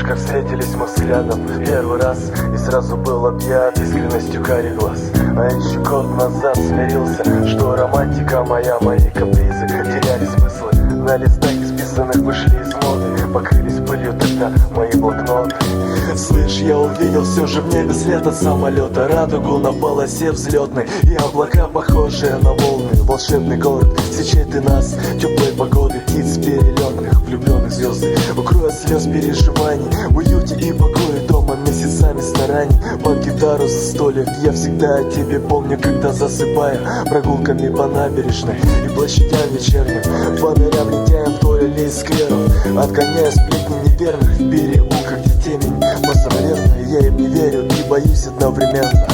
как встретились мы взглядом первый раз, и сразу был объят искренностью карих глаз. А еще год назад смирился, что романтика моя, мои капризы теряли смыслы. На листах исписанных вышли из моды, покрылись пылью тогда мои блокноты. Слышь, я увидел все же в небе след от самолета, радугу на полосе взлетной и облака, похожие на волны. Волшебный город встречает и нас теплой погоды, птиц перелетных, влюбленных звезды. Укрой от слез переживаний, в уюте и покое дома, месяцами стараний. Под гитару застолья я всегда о тебе помню, когда засыпаю прогулками по набережной и площадям вечерним, фонарям лентяем вдоль аллей скверов, отгоняя сплетни неверных в переулках, где темень посоверная. Я им не верю и боюсь одновременно.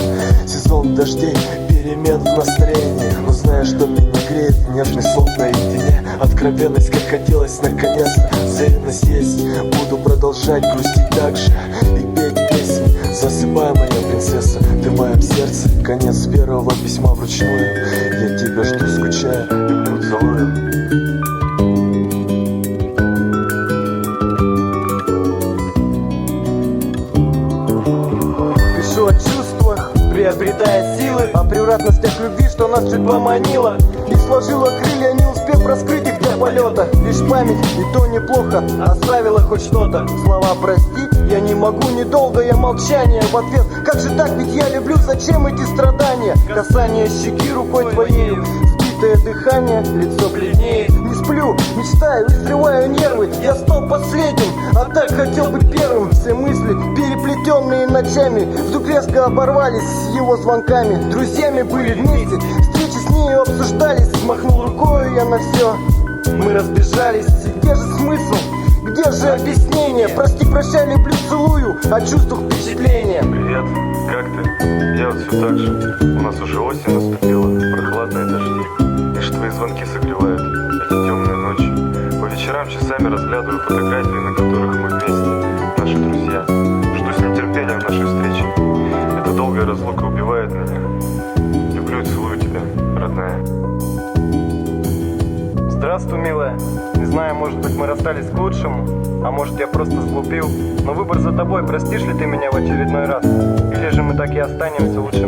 Сезон дождей, перемен в настроении, но знаю, что меня греет нежный слов наедине. Откровенность, как хотелось наконец-то, взаимность есть. Буду продолжать грустить так же и петь песни. Засыпай, моя принцесса, ты в моем сердце. Конец первого письма вручную. Я тебя жду, скучаю, люблю, целую. Пишу о чувствах, приобретая силы, о превратностях любви, что нас чуть поманило и сложила крылья, не успев раскрыть их для полета. Лишь память, и то неплохо, оставила хоть что-то. Слова прости, я не могу, недолгое молчание в ответ. Как же так, ведь я люблю, зачем эти страдания? Касание щеки рукой твоей, сбитое дыхание, лицо бледнеет. Не сплю, мечтаю и срываю нервы, я стал последним, а так хотел быть первым. Все мысли, переплетенные ночами, вдруг резко оборвались с его звонками. Друзьями были вместе, встречи с нею обсуждались. Махнул рукой я на все, мы разбежались. Где же смысл? Где же объяснение? Прости, прощай, люблю, целую, о чувствах впечатления. Привет, как ты? Я вот все так же. У нас уже осень наступила, прохладные дожди. Лишь твои звонки согревают эти темные ночи. По вечерам часами разглядываю фотографии, на которых мы вместе, наши друзья. Жду с нетерпением нашей встречи. Эта долгая разлука убивает меня. Люблю и целую тебя, родная. Здравствуй, милая. Не знаю, может быть, мы расстались к лучшему, а может, я просто сглупил. Но выбор за тобой, простишь ли ты меня в очередной раз? Или же мы так и останемся лучше